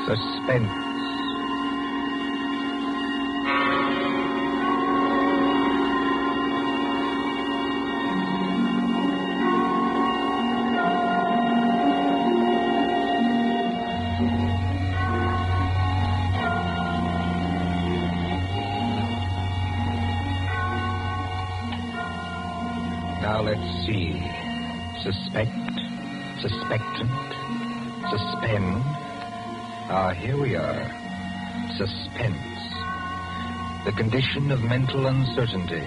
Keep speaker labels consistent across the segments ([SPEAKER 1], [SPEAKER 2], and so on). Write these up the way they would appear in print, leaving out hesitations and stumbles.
[SPEAKER 1] Suspense. Now let's see. Suspect, suspectant, suspend. Here we are. Suspense. The condition of mental uncertainty,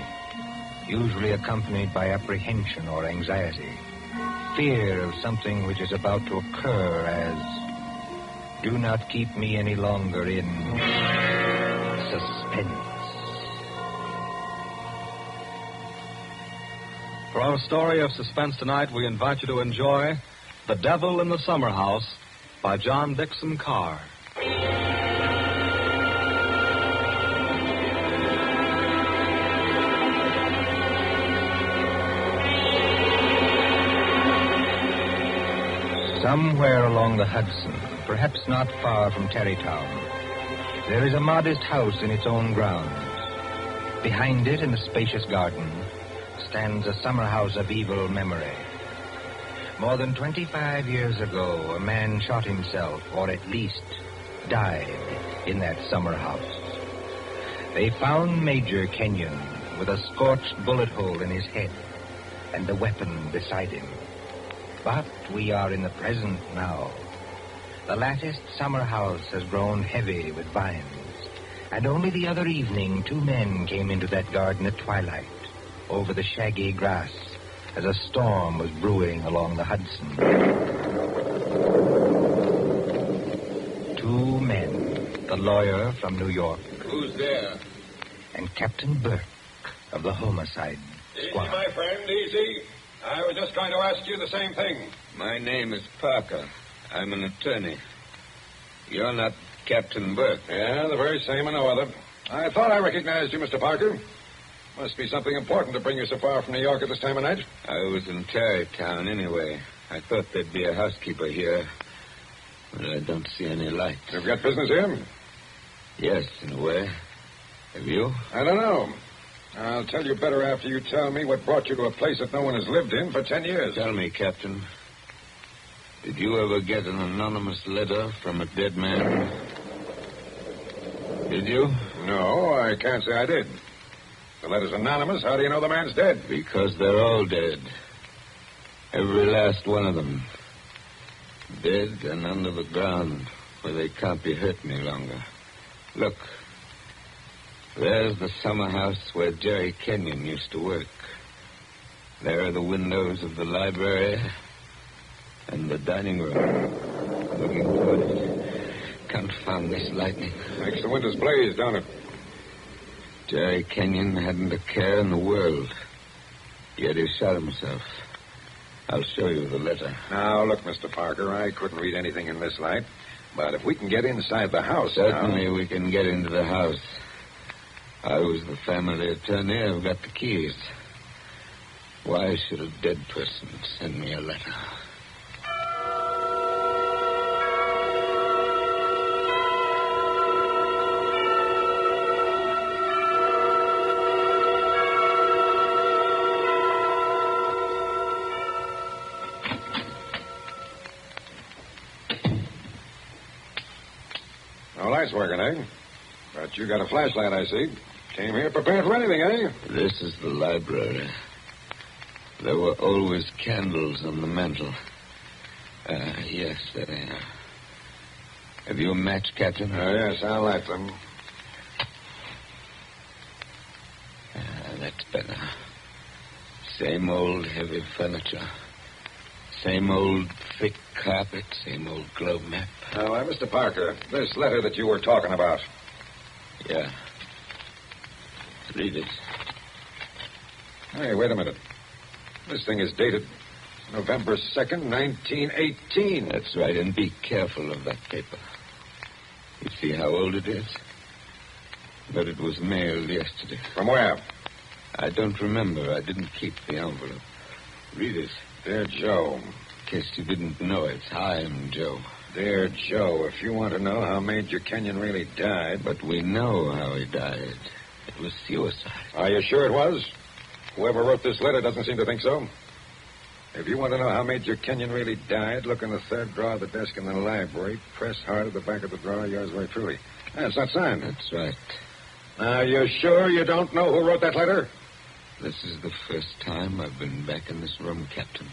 [SPEAKER 1] usually accompanied by apprehension or anxiety. Fear of something which is about to occur as, do not keep me any longer in suspense.
[SPEAKER 2] For our story of suspense tonight, we invite you to enjoy The Devil in the Summer House by John Dixon Carr.
[SPEAKER 1] Somewhere along the Hudson, perhaps not far from Tarrytown, there is a modest house in its own grounds. Behind it, in the spacious garden, stands a summer house of evil memory. More than 25 years ago, a man shot himself, or at least died, in that summer house. They found Major Kenyon with a scorched bullet hole in his head and the weapon beside him. But we are in the present now. The latticed summer house has grown heavy with vines, and only the other evening 2 men came into that garden at twilight, over the shaggy grass, as a storm was brewing along the Hudson. 2 men, the lawyer from New York.
[SPEAKER 3] Who's there?
[SPEAKER 1] And Captain Burke of the homicide squad.
[SPEAKER 3] Easy, my friend, easy. I was just going to ask you the same thing.
[SPEAKER 4] My name is Parker. I'm an attorney. You're not Captain Burke.
[SPEAKER 3] Yeah, the very same and no other. I thought I recognized you, Mr. Parker. Must be something important to bring you so far from New York at this time of night.
[SPEAKER 4] I was in Tarrytown anyway. I thought there'd be a housekeeper here, but I don't see any light.
[SPEAKER 3] You've got business here?
[SPEAKER 4] Yes, in a way. Have you?
[SPEAKER 3] I don't know. I'll tell you better after you tell me what brought you to a place that no one has lived in for 10 years.
[SPEAKER 4] Tell me, Captain, did you ever get an anonymous letter from a dead man? Did you?
[SPEAKER 3] No, I can't say I did. The letter's anonymous. How do you know the man's dead?
[SPEAKER 4] Because they're all dead. Every last one of them. Dead and under the ground, where they can't be hurt any longer. Look, there's the summer house where Jerry Kenyon used to work. There are the windows of the library and the dining room. Looking toward it. Confound this lightning.
[SPEAKER 3] Makes the windows blaze, don't it?
[SPEAKER 4] Jerry Kenyon hadn't a care in the world. Yet he shot himself. I'll show you the letter.
[SPEAKER 3] Now, look, Mr. Parker, I couldn't read anything in this light. But if we can get inside the house...
[SPEAKER 4] Certainly we can get into the house. I was the family attorney. I've got the keys. Why should a dead person send me a letter?
[SPEAKER 3] No lights working, eh? But you got a flashlight, I see. Came here prepared for anything, eh?
[SPEAKER 4] This is the library. There were always candles on the mantel. Yes, there they are. Have you a match, Captain?
[SPEAKER 3] Yes, I'll light them.
[SPEAKER 4] That's better. Same old heavy furniture. Same old thick carpet. Same old globe map.
[SPEAKER 3] Now, Mr. Parker, this letter that you were talking about.
[SPEAKER 4] Yeah. Read it.
[SPEAKER 3] Hey, wait a minute. This thing is dated November 2nd, 1918.
[SPEAKER 4] That's right, and be careful of that paper. You see how old it is? But it was mailed yesterday.
[SPEAKER 3] From where?
[SPEAKER 4] I don't remember. I didn't keep the envelope. Read it.
[SPEAKER 3] Dear Joe.
[SPEAKER 4] In case you didn't know it, I'm Joe.
[SPEAKER 3] Dear Joe, if you want to know how Major Kenyon really died...
[SPEAKER 4] But we know how he died. It was suicide.
[SPEAKER 3] Are you sure it was? Whoever wrote this letter doesn't seem to think so. If you want to know how Major Kenyon really died, look in the third drawer of the desk in the library. Press hard at the back of the drawer. Yours very truly. That's not signed.
[SPEAKER 4] That's right.
[SPEAKER 3] Now, you sure you don't know who wrote that letter?
[SPEAKER 4] This is the first time I've been back in this room, Captain.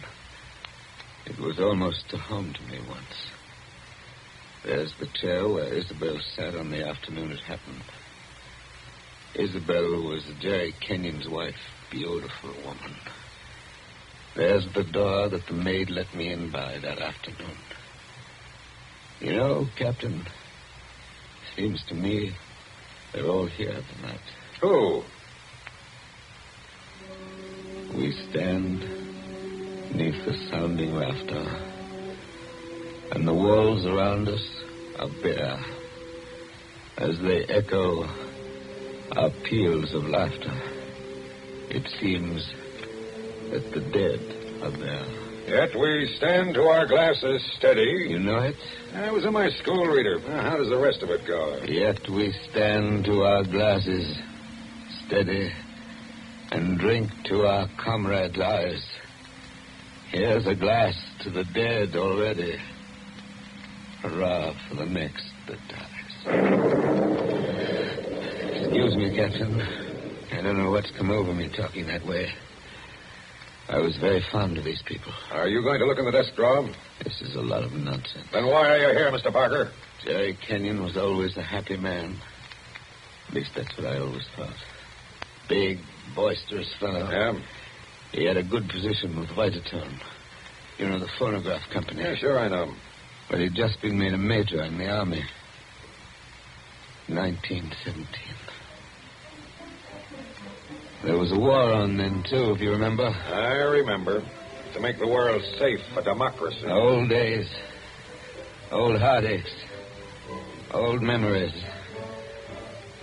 [SPEAKER 4] It was almost a home to me once. There's the chair where Isabel sat on the afternoon it happened. Isabel was Jerry Kenyon's wife. Beautiful woman. There's the door that the maid let me in by that afternoon. You know, Captain, seems to me they're all here tonight.
[SPEAKER 3] Who?
[SPEAKER 4] We stand beneath the sounding rafter, and the walls around us are bare as they echo our peals of laughter. It seems that the dead are there.
[SPEAKER 3] Yet we stand to our glasses steady.
[SPEAKER 4] You know it?
[SPEAKER 3] I was in my school reader. Now, how does the rest of it go?
[SPEAKER 4] Yet we stand to our glasses steady and drink to our comrades' eyes. Here's a glass to the dead already. Hurrah for the next that dies. Excuse me, Captain. I don't know what's come over me talking that way. I was very fond of these people.
[SPEAKER 3] Are you going to look in the desk drawer?
[SPEAKER 4] This is a lot of nonsense.
[SPEAKER 3] Then why are you here, Mr. Parker?
[SPEAKER 4] Jerry Kenyon was always a happy man. At least that's what I always thought. Big, boisterous fellow.
[SPEAKER 3] Yeah?
[SPEAKER 4] He had a good position with Vitaton. You know, the phonograph company.
[SPEAKER 3] Yeah, sure, I know.
[SPEAKER 4] But he'd just been made a major in the Army. 1917. There was a war on then, too, if you remember.
[SPEAKER 3] I remember. To make the world safe for democracy.
[SPEAKER 4] Old days. Old heartaches. Old memories.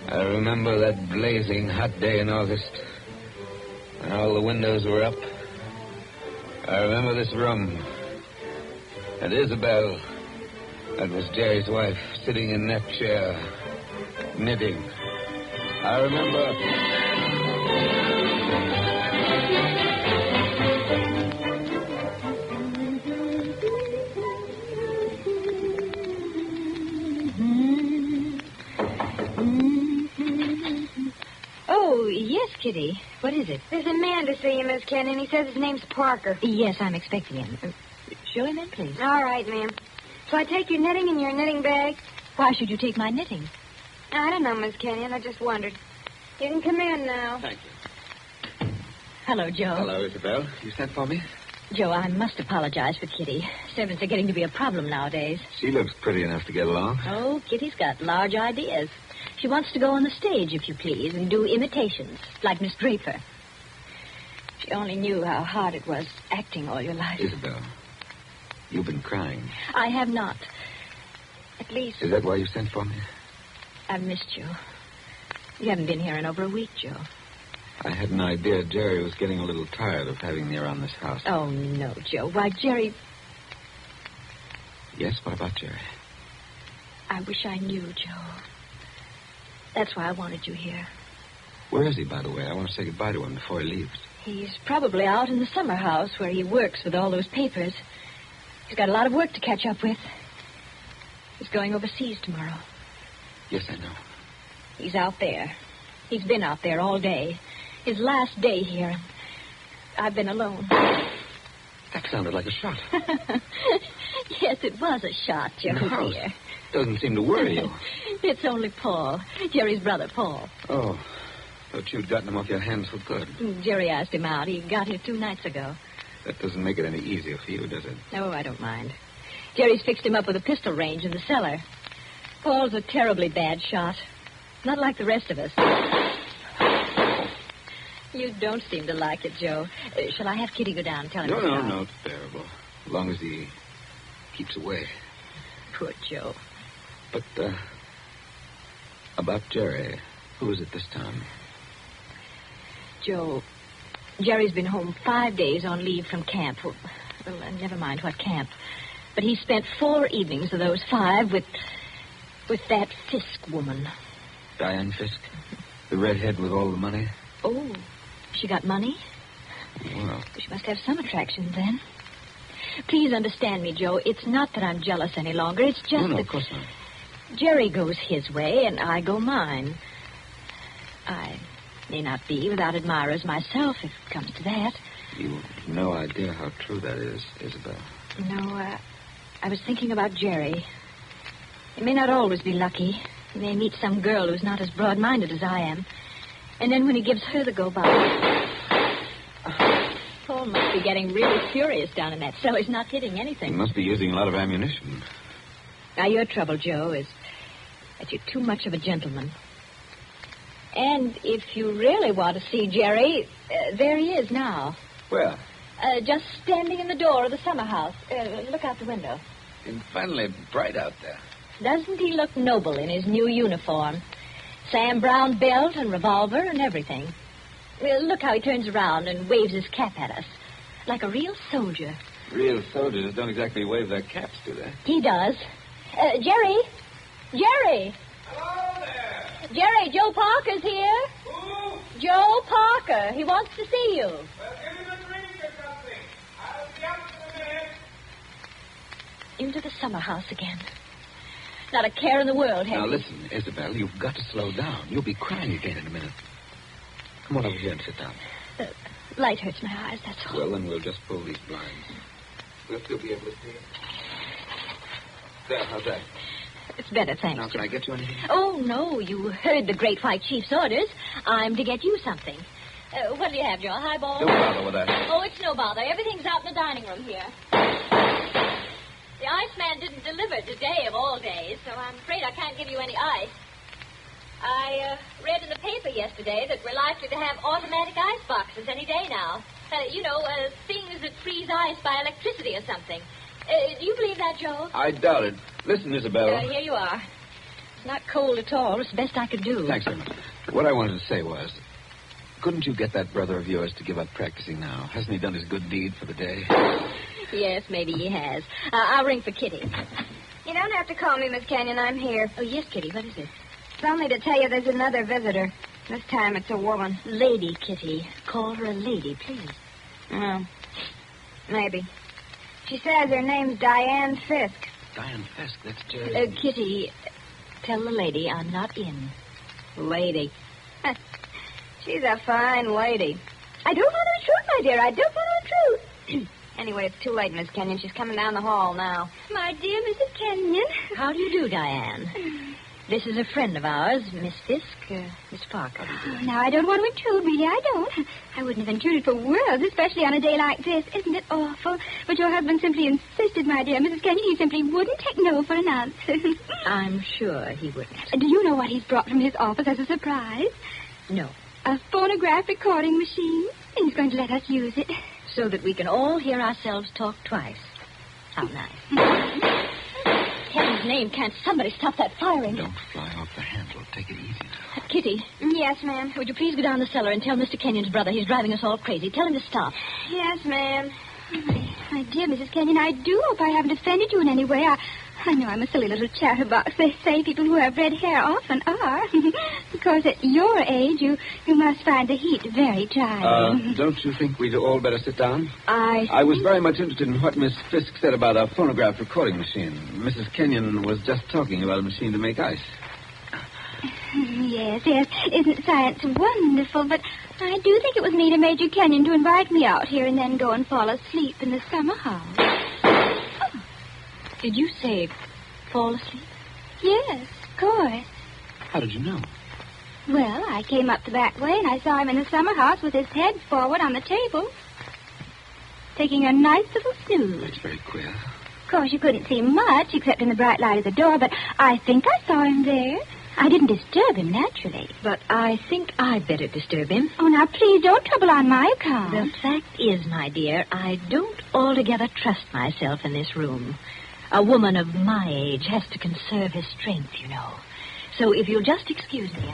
[SPEAKER 4] I remember that blazing hot day in August. And all the windows were up. I remember this room. And Isabel, that was Jerry's wife, sitting in that chair, knitting. I remember...
[SPEAKER 5] Oh, yes, Kitty. What is it?
[SPEAKER 6] There's a man to see you, Miss Kenyon. He says his name's Parker.
[SPEAKER 5] Yes, I'm expecting him. Show him in, please.
[SPEAKER 6] All right, ma'am. So I take your knitting in your knitting bag?
[SPEAKER 5] Why should you take my knitting?
[SPEAKER 6] I don't know, Miss Kenyon. I just wondered. You can come in now.
[SPEAKER 4] Thank you.
[SPEAKER 5] Hello, Joe.
[SPEAKER 4] Hello, Isabel. You sent for me?
[SPEAKER 5] Joe, I must apologize for Kitty. Servants are getting to be a problem nowadays.
[SPEAKER 4] She looks pretty enough to get along.
[SPEAKER 5] Oh, Kitty's got large ideas. She wants to go on the stage, if you please, and do imitations, like Miss Draper. If you only knew how hard it was acting all your life.
[SPEAKER 4] Isabel, you've been crying.
[SPEAKER 5] I have not. At least...
[SPEAKER 4] Is that why you sent for me?
[SPEAKER 5] I've missed you. You haven't been here in over a week, Joe.
[SPEAKER 4] I had an idea Jerry was getting a little tired of having me around this house.
[SPEAKER 5] Oh, no, Joe. Why, Jerry...
[SPEAKER 4] Yes, what about Jerry?
[SPEAKER 5] I wish I knew, Joe. That's why I wanted you here.
[SPEAKER 4] Where is he, by the way? I want to say goodbye to him before he leaves.
[SPEAKER 5] He's probably out in the summer house where he works with all those papers. He's got a lot of work to catch up with. He's going overseas tomorrow.
[SPEAKER 4] Yes, I know.
[SPEAKER 5] He's out there. He's been out there all day. His last day here. I've been alone.
[SPEAKER 4] That sounded like a shot.
[SPEAKER 5] Yes, it was a shot, Joe,
[SPEAKER 4] No,
[SPEAKER 5] dear.
[SPEAKER 4] Doesn't seem to worry you.
[SPEAKER 5] It's only Paul. Jerry's brother, Paul.
[SPEAKER 4] Oh, thought you'd gotten him off your hands for good.
[SPEAKER 5] Jerry asked him out. He got here 2 nights ago.
[SPEAKER 4] That doesn't make it any easier for you, does it?
[SPEAKER 5] No, I don't mind. Jerry's fixed him up with a pistol range in the cellar. Paul's a terribly bad shot. Not like the rest of us. You don't seem to like it, Joe. Shall I have Kitty go down and tell him?
[SPEAKER 4] No, it's bearable. As long as he keeps away.
[SPEAKER 5] Poor Joe.
[SPEAKER 4] But, about Jerry, who is it this time?
[SPEAKER 5] Joe, Jerry's been home 5 days on leave from camp. Well, never mind what camp. But he spent 4 evenings of those 5 with that Fisk woman.
[SPEAKER 4] Diane Fisk? The redhead with all the money?
[SPEAKER 5] Oh, she got money?
[SPEAKER 4] Well,
[SPEAKER 5] She must have some attraction then. Please understand me, Joe. It's not that I'm jealous any longer. It's just
[SPEAKER 4] no,
[SPEAKER 5] that
[SPEAKER 4] of course not.
[SPEAKER 5] Jerry goes his way and I go mine. I may not be without admirers myself, if it comes to that.
[SPEAKER 4] You've no idea how true that is, Isabel.
[SPEAKER 5] I was thinking about Jerry. He may not always be lucky. He may meet some girl who's not as broad-minded as I am. And then when he gives her the go-by... Paul must be getting really furious down in that cell. He's not hitting anything.
[SPEAKER 4] He must be using a lot of ammunition.
[SPEAKER 5] Now, your trouble, Joe, is that you're too much of a gentleman. And if you really want to see Jerry, there he is now.
[SPEAKER 4] Where?
[SPEAKER 5] Just standing in the door of the summer house. Look out the window.
[SPEAKER 4] It's finally bright out there.
[SPEAKER 5] Doesn't he look noble in his new uniform? Sam Brown belt and revolver and everything. Look how he turns around and waves his cap at us. Like a real soldier.
[SPEAKER 4] Real soldiers don't exactly wave their caps, do they?
[SPEAKER 5] He does. Jerry? Jerry!
[SPEAKER 7] Hello there!
[SPEAKER 5] Jerry, Joe Parker's here.
[SPEAKER 7] Who?
[SPEAKER 5] Joe Parker. He wants to see you.
[SPEAKER 7] Well, give him a drink or something. I'll be up in a minute.
[SPEAKER 5] Into the summer house again. Not a care in the world,
[SPEAKER 4] Now,
[SPEAKER 5] Henry.
[SPEAKER 4] listen, Isabel, you've got to slow down. You'll be crying again in a minute. Come on over here and sit down.
[SPEAKER 5] Light hurts my eyes, that's all.
[SPEAKER 4] Well, then we'll just pull these blinds. We'll still be able to see. There, how's that?
[SPEAKER 5] It's better, thanks.
[SPEAKER 4] Now, can I get you anything?
[SPEAKER 5] Oh, no, you heard the Great White Chief's orders. I'm to get you something. What do you have, Joe? A highball?
[SPEAKER 4] Don't bother with that.
[SPEAKER 5] Oh, it's no bother. Everything's out in the dining room here. The iceman didn't deliver today of all days, so I'm afraid I can't give you any ice. I read in the paper yesterday that we're likely to have automatic ice boxes any day now. Things that freeze ice by electricity or something. Do you believe that, Joe?
[SPEAKER 4] I doubt it. Listen, Isabel.
[SPEAKER 5] Here you are. It's not cold at all. It's the best I could do.
[SPEAKER 4] Thanks very much. What I wanted to say was, couldn't you get that brother of yours to give up practicing now? Hasn't he done his good deed for the day?
[SPEAKER 5] Yes, maybe he has. I'll ring for Kitty.
[SPEAKER 6] You don't have to call me, Miss Canyon. I'm here.
[SPEAKER 5] Oh, yes, Kitty. What is it?
[SPEAKER 6] It's only to tell you there's another visitor. This time it's a woman.
[SPEAKER 5] Lady Kitty. Call her a lady, please.
[SPEAKER 6] Oh, maybe. She says her name's Diane Fisk.
[SPEAKER 4] Diane Fisk, that's Jerry.
[SPEAKER 5] Kitty, tell the lady I'm not in.
[SPEAKER 6] Lady. She's a fine lady. I don't know the truth, my dear. I don't know the truth. Anyway, it's too late, Miss Kenyon. She's coming down the hall now.
[SPEAKER 5] My dear Mrs. Kenyon. How do you do, Diane? This is a friend of ours, Miss Fisk, Mr. Parker.
[SPEAKER 8] Now, I don't want to intrude, really. I don't. I wouldn't have intruded for worlds, especially on a day like this. Isn't it awful? But your husband simply insisted, my dear Mrs. Kenyon. He simply wouldn't take no for an answer.
[SPEAKER 5] I'm sure he wouldn't.
[SPEAKER 8] Do you know what he's brought from his office as a surprise?
[SPEAKER 5] No.
[SPEAKER 8] A phonograph recording machine. And he's going to let us use it.
[SPEAKER 5] So that we can all hear ourselves talk twice. How nice. Heaven's name, can't somebody stop that firing?
[SPEAKER 4] Don't fly off the handle. Take it easy now.
[SPEAKER 5] Kitty.
[SPEAKER 6] Yes, ma'am.
[SPEAKER 5] Would you please go down the cellar and tell Mr. Kenyon's brother he's driving us all crazy? Tell him to stop.
[SPEAKER 6] Yes, ma'am.
[SPEAKER 8] My dear Mrs. Kenyon, I do hope I haven't offended you in any way. I know I'm a silly little chatterbox. They say people who have red hair often are. Because at your age, you must find the heat very trying.
[SPEAKER 4] Don't you think we'd all better sit down?
[SPEAKER 5] I
[SPEAKER 4] was very much interested in what Miss Fisk said about a phonograph recording machine. Mrs. Kenyon was just talking about a machine to make ice.
[SPEAKER 8] Yes. Isn't science wonderful? But I do think it was mean of Major Kenyon to invite me out here and then go and fall asleep in the summer house.
[SPEAKER 5] Did you say fall asleep?
[SPEAKER 8] Yes, of course.
[SPEAKER 4] How did you know?
[SPEAKER 8] Well, I came up the back way and I saw him in the summer house with his head forward on the table, taking a nice little snooze.
[SPEAKER 4] That's very queer.
[SPEAKER 8] Of course, you couldn't see much except in the bright light of the door, but I think I saw him there. I didn't disturb him, naturally.
[SPEAKER 5] But I think I'd better disturb him.
[SPEAKER 8] Oh, now, please don't trouble on my account.
[SPEAKER 5] The fact is, my dear, I don't altogether trust myself in this room. A woman of my age has to conserve her strength, you know. So if you'll just excuse me.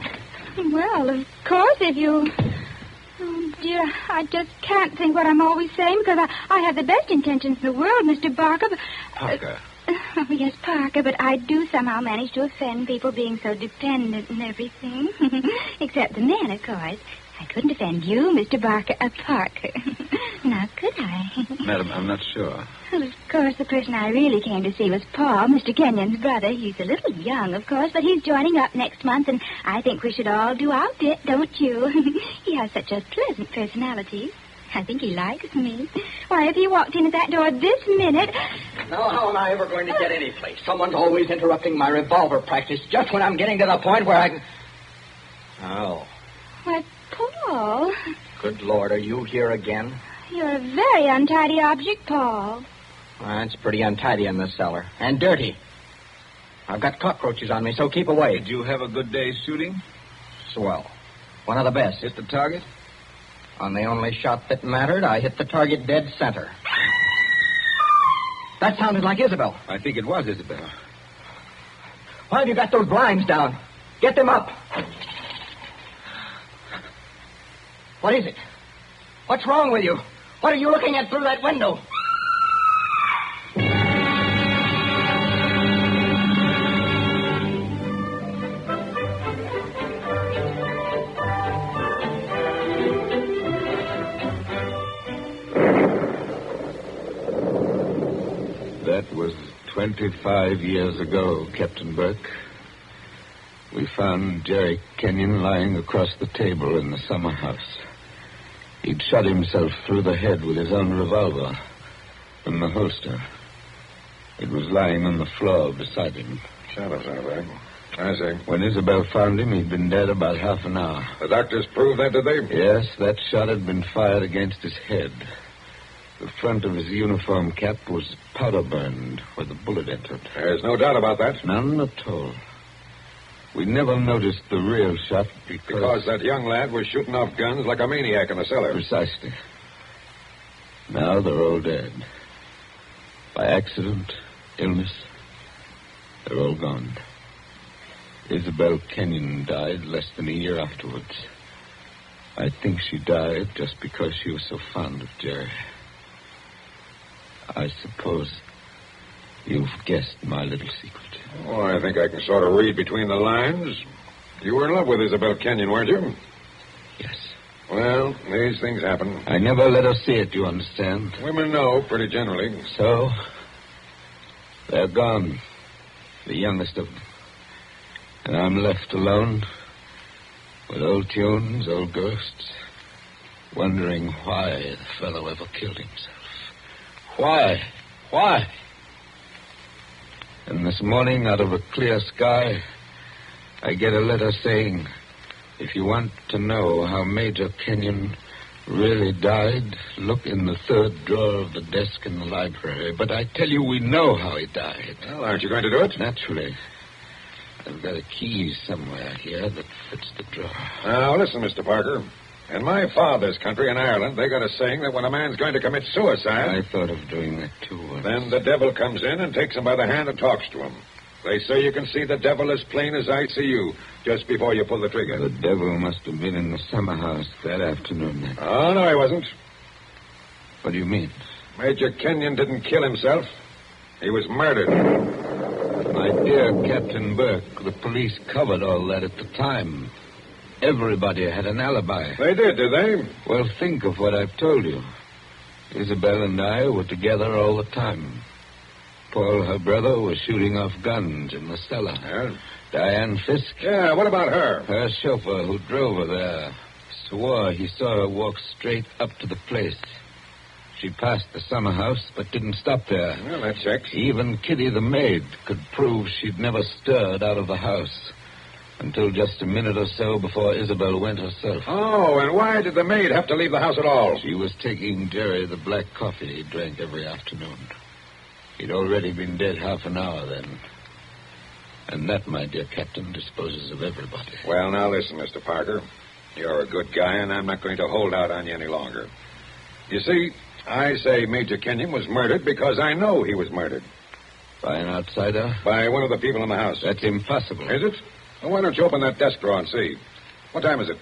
[SPEAKER 8] Well, of course, if you... Oh, dear, I just can't think what I'm always saying because I have the best intentions in the world, Mr. Barker. But,
[SPEAKER 1] Parker.
[SPEAKER 8] Oh, yes, Parker, but I do somehow manage to offend people being so dependent and everything. Except the men, of course. I couldn't offend you, Mr. Parker. Now, could I?
[SPEAKER 1] Madam, I'm not sure.
[SPEAKER 8] Well, of course, the person I really came to see was Paul, Mr. Kenyon's brother. He's a little young, of course, but he's joining up next month, and I think we should all do our bit, don't you? He has such a pleasant personality. I think he likes me. Why, if he walked in at that door this minute...
[SPEAKER 9] Now, how am I ever going to get any place? Someone's always interrupting my revolver practice just when I'm getting to the point where I can... Oh.
[SPEAKER 8] Why, Paul...
[SPEAKER 9] Good Lord, are you here again?
[SPEAKER 8] You're a very untidy object, Paul.
[SPEAKER 9] Well, it's pretty untidy in this cellar. And dirty. I've got cockroaches on me, so keep away.
[SPEAKER 1] Did you have a good day shooting?
[SPEAKER 9] Swell. One of the best.
[SPEAKER 1] Hit the target?
[SPEAKER 9] On the only shot that mattered, I hit the target dead center. That sounded like Isabel.
[SPEAKER 1] I think it was Isabel.
[SPEAKER 9] Why have you got those blinds down? Get them up. What is it? What's wrong with you? What are you looking at through that window?
[SPEAKER 4] That was 25 years ago, Captain Burke. We found Jerry Kenyon lying across the table in the summer house. He'd shot himself through the head with his own revolver from the holster. It was lying on the floor beside him.
[SPEAKER 3] Shot himself, eh? I see.
[SPEAKER 4] When Isabel found him, he'd been dead about half an hour.
[SPEAKER 3] The doctors proved that, did they?
[SPEAKER 4] Yes, that shot had been fired against his head. The front of his uniform cap was powder burned where the bullet entered.
[SPEAKER 3] There's no doubt about that.
[SPEAKER 4] None at all. We never noticed the real shot
[SPEAKER 3] Because that young lad was shooting off guns like a maniac in the cellar.
[SPEAKER 4] Precisely. Now they're all dead. By accident, illness, they're all gone. Isabel Kenyon died less than a year afterwards. I think she died just because she was so fond of Jerry. I suppose you've guessed my little secret.
[SPEAKER 3] Oh, I think I can sort of read between the lines. You were in love with Isabel Kenyon, weren't you?
[SPEAKER 4] Yes.
[SPEAKER 3] Well, these things happen.
[SPEAKER 4] I never let her see it, you understand?
[SPEAKER 3] Women know, pretty generally.
[SPEAKER 4] So, they're gone. The youngest of them. And I'm left alone with old tunes, old ghosts, wondering why the fellow ever killed himself. Why? Why? And this morning, out of a clear sky, I get a letter saying, if you want to know how Major Kenyon really died, look in the third drawer of the desk in the library. But I tell you, we know how he died.
[SPEAKER 3] Well, aren't you going to do it?
[SPEAKER 4] Naturally. I've got a key somewhere here that fits the drawer.
[SPEAKER 3] Now, listen, Mr. Parker. In my father's country, in Ireland, they got a saying that when a man's going to commit suicide...
[SPEAKER 4] I thought of doing that, too.
[SPEAKER 3] Then the devil comes in and takes him by the hand and talks to him. They say you can see the devil as plain as I see you, just before you pull the trigger.
[SPEAKER 4] The devil must have been in the summer house that afternoon, then.
[SPEAKER 3] Oh, no, he wasn't.
[SPEAKER 4] What do you mean?
[SPEAKER 3] Major Kenyon didn't kill himself. He was murdered.
[SPEAKER 4] My dear Captain Burke, the police covered all that at the time. Everybody had an alibi.
[SPEAKER 3] They did they?
[SPEAKER 4] Well, think of what I've told you. Isabel and I were together all the time. Paul, her brother, was shooting off guns in the cellar.
[SPEAKER 3] Yeah?
[SPEAKER 4] Diane Fisk.
[SPEAKER 3] Yeah, what about her?
[SPEAKER 4] Her chauffeur who drove her there swore he saw her walk straight up to the place. She passed the summer house, but didn't stop there.
[SPEAKER 3] Well, that checks.
[SPEAKER 4] Even Kitty the maid could prove she'd never stirred out of the house until just a minute or so before Isabel went herself.
[SPEAKER 3] Oh, and why did the maid have to leave the house at all?
[SPEAKER 4] She was taking Jerry the black coffee he drank every afternoon. He'd already been dead half an hour then. And that, my dear Captain, disposes of everybody.
[SPEAKER 3] Well, now listen, Mr. Parker. You're a good guy, and I'm not going to hold out on you any longer. You see, I say Major Kenyon was murdered because I know he was murdered.
[SPEAKER 4] By an outsider?
[SPEAKER 3] By one of the people in the house.
[SPEAKER 4] That's impossible.
[SPEAKER 3] Is it? Well, why don't you open that desk drawer and see? What time is it?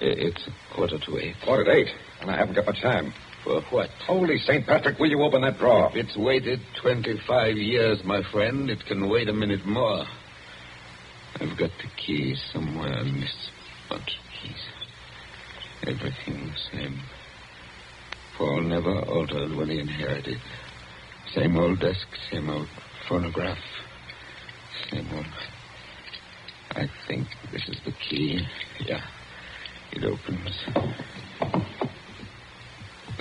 [SPEAKER 4] It's 7:45.
[SPEAKER 3] 7:45? And I haven't got much time.
[SPEAKER 4] For what?
[SPEAKER 3] Holy St. Patrick, will you open that drawer?
[SPEAKER 4] If it's waited 25 years, my friend, it can wait a minute more. I've got the key somewhere in this bunch of keys. Everything the same. Paul never altered what he inherited. Same old desk, same old phonograph. Same old... I think this is the key. Yeah, it opens.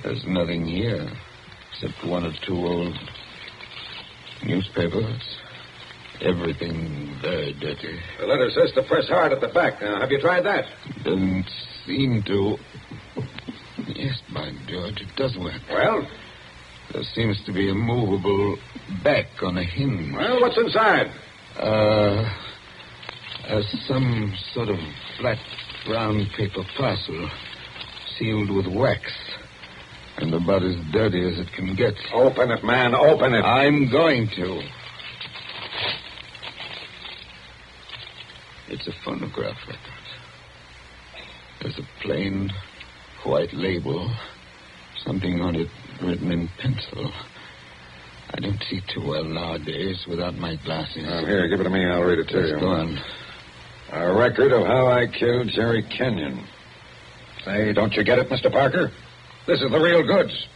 [SPEAKER 4] There's nothing here except one or two old newspapers. Everything very dirty.
[SPEAKER 3] The letter says to press hard at the back. Now, have you tried that?
[SPEAKER 4] Doesn't seem to. Yes, by George, it does work.
[SPEAKER 3] Well?
[SPEAKER 4] There seems to be a movable back on a hinge.
[SPEAKER 3] Well, what's inside?
[SPEAKER 4] Some sort of flat, round paper parcel sealed with wax. And about as dirty as it can get.
[SPEAKER 3] Open it, man. Open it.
[SPEAKER 4] I'm going to. It's a phonograph record. There's a plain white label. Something on it written in pencil. I don't see too well nowadays without my glasses.
[SPEAKER 3] Here, give it to me. I'll read it to you.
[SPEAKER 4] Go on.
[SPEAKER 3] A record of how I killed Jerry Kenyon. Say, don't you get it, Mr. Parker? This is the real goods.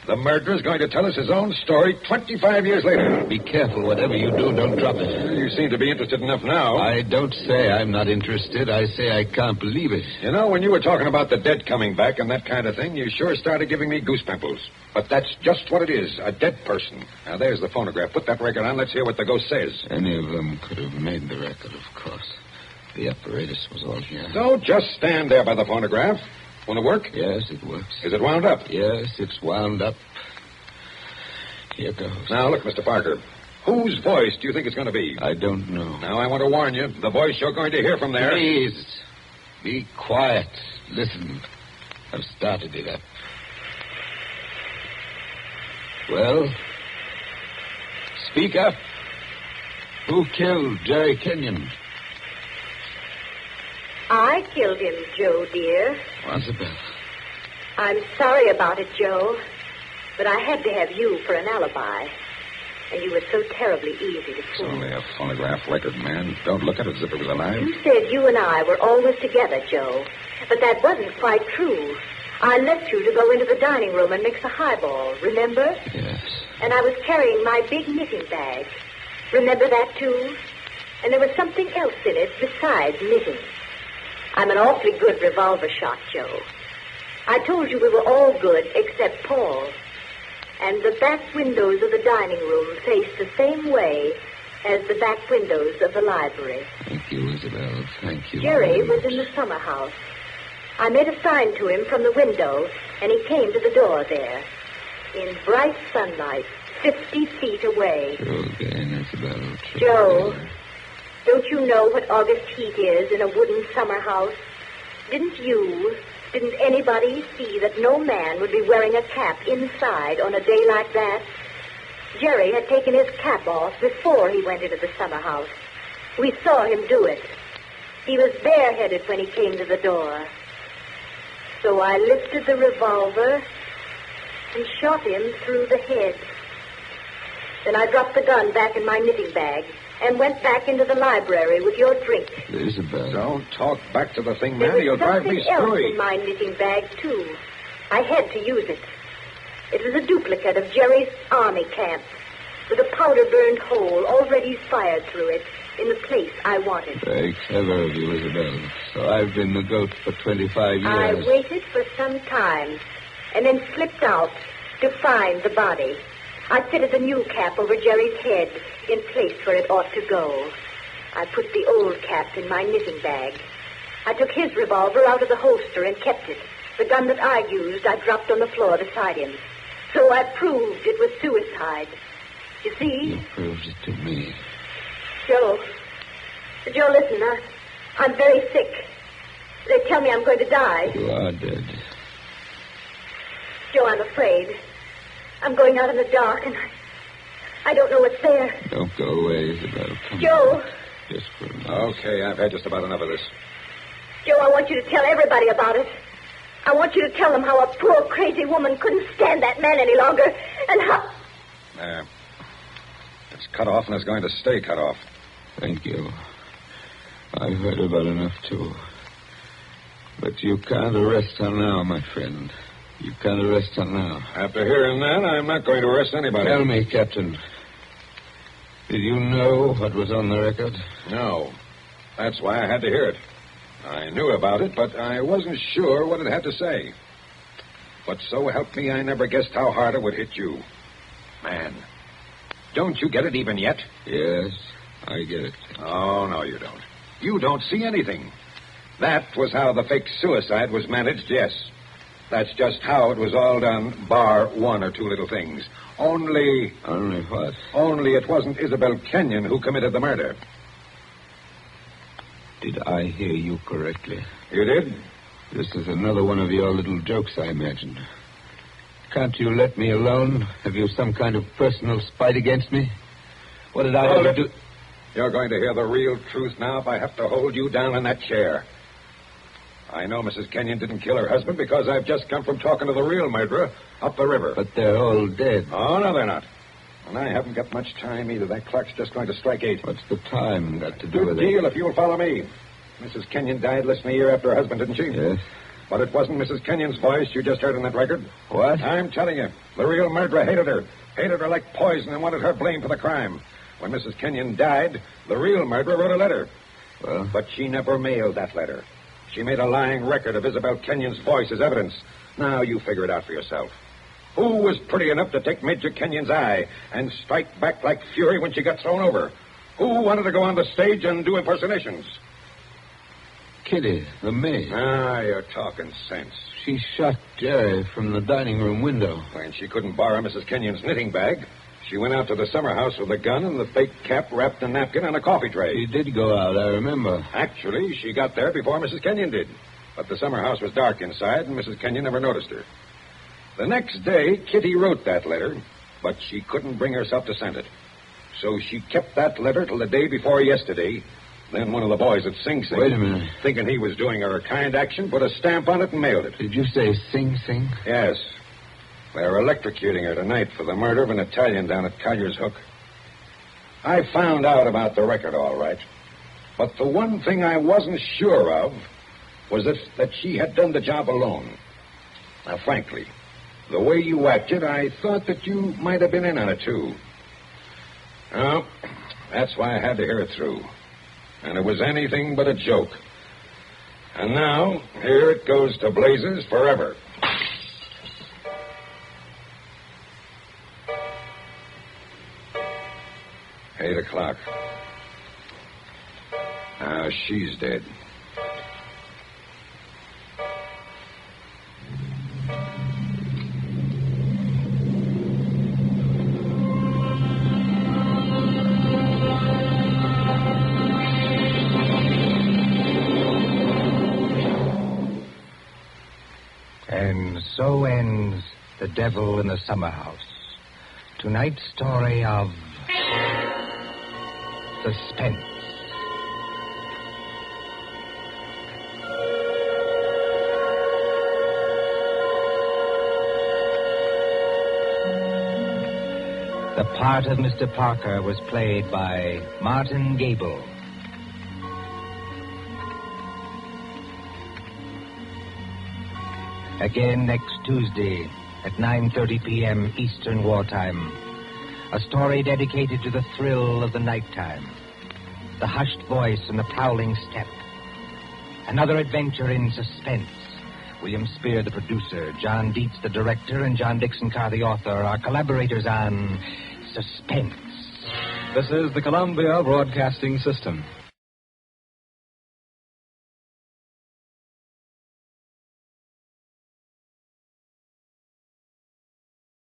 [SPEAKER 3] The murderer's going to tell us his own story 25 years later.
[SPEAKER 4] Be careful. Whatever you do, don't drop it.
[SPEAKER 3] Well, you seem to be interested enough now.
[SPEAKER 4] I don't say I'm not interested. I say I can't believe it.
[SPEAKER 3] You know, when you were talking about the dead coming back and that kind of thing, you sure started giving me goose pimples. But that's just what it is, a dead person. Now, there's the phonograph. Put that record on. Let's hear what the ghost says.
[SPEAKER 4] Any of them could have made the record, of course. The apparatus was all here.
[SPEAKER 3] Don't just stand there by the phonograph. Want to work?
[SPEAKER 4] Yes, it works.
[SPEAKER 3] Is it wound up?
[SPEAKER 4] Yes, it's wound up. Here goes.
[SPEAKER 3] Now, look, Mr. Parker. Whose voice do you think it's going to be?
[SPEAKER 4] I don't know.
[SPEAKER 3] Now, I want to warn you. The voice you're going to hear from there...
[SPEAKER 4] Please, be quiet. Listen. I've started it up. Well, speak up. Who killed Jerry Kenyon?
[SPEAKER 6] I killed him, Joe, dear.
[SPEAKER 4] Isabel.
[SPEAKER 6] I'm sorry about it, Joe, but I had to have you for an alibi. And you were so terribly easy to
[SPEAKER 3] It's
[SPEAKER 6] fool.
[SPEAKER 3] only a phonograph record, man. Don't look at it as if it was alive.
[SPEAKER 6] You said you and I were always together, Joe, but that wasn't quite true. I left you to go into the dining room and mix a highball, remember?
[SPEAKER 4] Yes.
[SPEAKER 6] And I was carrying my big knitting bag. Remember that, too? And there was something else in it besides knitting. I'm an awfully good revolver shot, Joe. I told you we were all good except Paul. And the back windows of the dining room face the same way as the back windows of the library.
[SPEAKER 4] Thank you, Isabel. Thank you.
[SPEAKER 6] Jerry was in the summer house. I made a sign to him from the window, and he came to the door there. In bright sunlight, 50 feet away.
[SPEAKER 4] Again, Isabel.
[SPEAKER 6] Joe, don't you know what August heat is in a wooden summer house? Didn't anybody see that no man would be wearing a cap inside on a day like that? Jerry had taken his cap off before he went into the summer house. We saw him do it. He was bareheaded when he came to the door. So I lifted the revolver and shot him through the head. Then I dropped the gun back in my knitting bag and went back into the library with your drink.
[SPEAKER 4] Isabel.
[SPEAKER 3] Don't talk back to the thing,
[SPEAKER 6] There
[SPEAKER 3] man.
[SPEAKER 6] was
[SPEAKER 3] You'll drive me
[SPEAKER 6] something else
[SPEAKER 3] screwy.
[SPEAKER 6] in my knitting bag, too. I had to use it. It was a duplicate of Jerry's army camp with a powder-burned hole already fired through it in the place I wanted.
[SPEAKER 4] Very clever of you, Isabel. So I've been the goat for 25 years.
[SPEAKER 6] I waited for some time and then slipped out to find the body. I fitted the new cap over Jerry's head in place where it ought to go. I put the old cap in my knitting bag. I took his revolver out of the holster and kept it. The gun that I used, I dropped on the floor beside him. So I proved it was suicide. You see?
[SPEAKER 4] You proved it to me.
[SPEAKER 6] Joe, listen, I'm very sick. They tell me I'm going to die.
[SPEAKER 4] You are dead.
[SPEAKER 6] Joe, I'm afraid. I'm going out in the dark, and I don't know what's there.
[SPEAKER 4] Don't go away, Isabel. Come
[SPEAKER 6] Joe.
[SPEAKER 4] on. Just for a minute.
[SPEAKER 3] Okay, I've had just about enough of this.
[SPEAKER 6] Joe, I want you to tell everybody about it. I want you to tell them how a poor, crazy woman couldn't stand that man any longer, and how...
[SPEAKER 3] It's cut off, and it's going to stay cut off.
[SPEAKER 4] Thank you. I've heard about enough, too. But you can't arrest her now, my friend. You can't arrest her now.
[SPEAKER 3] After hearing that, I'm not going to arrest anybody.
[SPEAKER 4] Tell me, Captain. Did you know what was on the record?
[SPEAKER 3] No. That's why I had to hear it. I knew about it, but I wasn't sure what it had to say. But so help me, I never guessed how hard it would hit you. Man, don't you get it even yet?
[SPEAKER 4] Yes, I get it.
[SPEAKER 3] Oh, no, you don't. You don't see anything. That was how the fake suicide was managed, yes. That's just how it was all done, bar one or two little things. Only...
[SPEAKER 4] Only what?
[SPEAKER 3] Only it wasn't Isabel Kenyon who committed the murder.
[SPEAKER 4] Did I hear you correctly?
[SPEAKER 3] You did?
[SPEAKER 4] This is another one of your little jokes, I imagine. Can't you let me alone? Have you some kind of personal spite against me? What did I ever do?
[SPEAKER 3] You're going to hear the real truth now if I have to hold you down in that chair. I know Mrs. Kenyon didn't kill her husband because I've just come from talking to the real murderer up the river.
[SPEAKER 4] But they're all dead.
[SPEAKER 3] Oh, no, they're not. And I haven't got much time either. That clock's just going to strike 8.
[SPEAKER 4] What's the time got to do with it?
[SPEAKER 3] Good deal if you'll follow me. Mrs. Kenyon died less than a year after her husband, didn't she?
[SPEAKER 4] Yes.
[SPEAKER 3] But it wasn't Mrs. Kenyon's voice you just heard on that record.
[SPEAKER 4] What?
[SPEAKER 3] I'm telling you, the real murderer hated her. Hated her like poison and wanted her blamed for the crime. When Mrs. Kenyon died, the real murderer wrote a letter.
[SPEAKER 4] Well?
[SPEAKER 3] But she never mailed that letter. She made a lying record of Isabel Kenyon's voice as evidence. Now you figure it out for yourself. Who was pretty enough to take Major Kenyon's eye and strike back like fury when she got thrown over? Who wanted to go on the stage and do impersonations?
[SPEAKER 4] Kitty, the maid.
[SPEAKER 3] Ah, you're talking sense.
[SPEAKER 4] She shot Jerry from the dining room window.
[SPEAKER 3] When she couldn't borrow Mrs. Kenyon's knitting bag, she went out to the summer house with a gun and the fake cap wrapped in a napkin on a coffee tray.
[SPEAKER 4] She did go out, I remember.
[SPEAKER 3] Actually, she got there before Mrs. Kenyon did. But the summer house was dark inside, and Mrs. Kenyon never noticed her. The next day, Kitty wrote that letter, but she couldn't bring herself to send it. So she kept that letter till the day before yesterday. Then one of the boys at Sing Sing...
[SPEAKER 4] Wait a minute.
[SPEAKER 3] Thinking he was doing her a kind action, put a stamp on it and mailed it.
[SPEAKER 4] Did you say Sing Sing?
[SPEAKER 3] Yes. They're electrocuting her tonight for the murder of an Italian down at Collier's Hook. I found out about the record, all right. But the one thing I wasn't sure of was that she had done the job alone. Now, frankly, the way you acted, I thought that you might have been in on it, too. Well, that's why I had to hear it through. And it was anything but a joke. And now, here it goes to blazes forever. Eight o'clock. Now she's dead.
[SPEAKER 1] And so ends The Devil in the Summer House. Tonight's story of Suspense. The part of Mr. Parker was played by Martin Gable. Again next Tuesday at 9:30 p.m. Eastern Wartime. A story dedicated to the thrill of the nighttime, the hushed voice and the prowling step. Another adventure in suspense. William Spear, the producer, John Dietz, the director, and John Dixon Carr, the author, are collaborators on Suspense.
[SPEAKER 2] This is the Columbia Broadcasting System.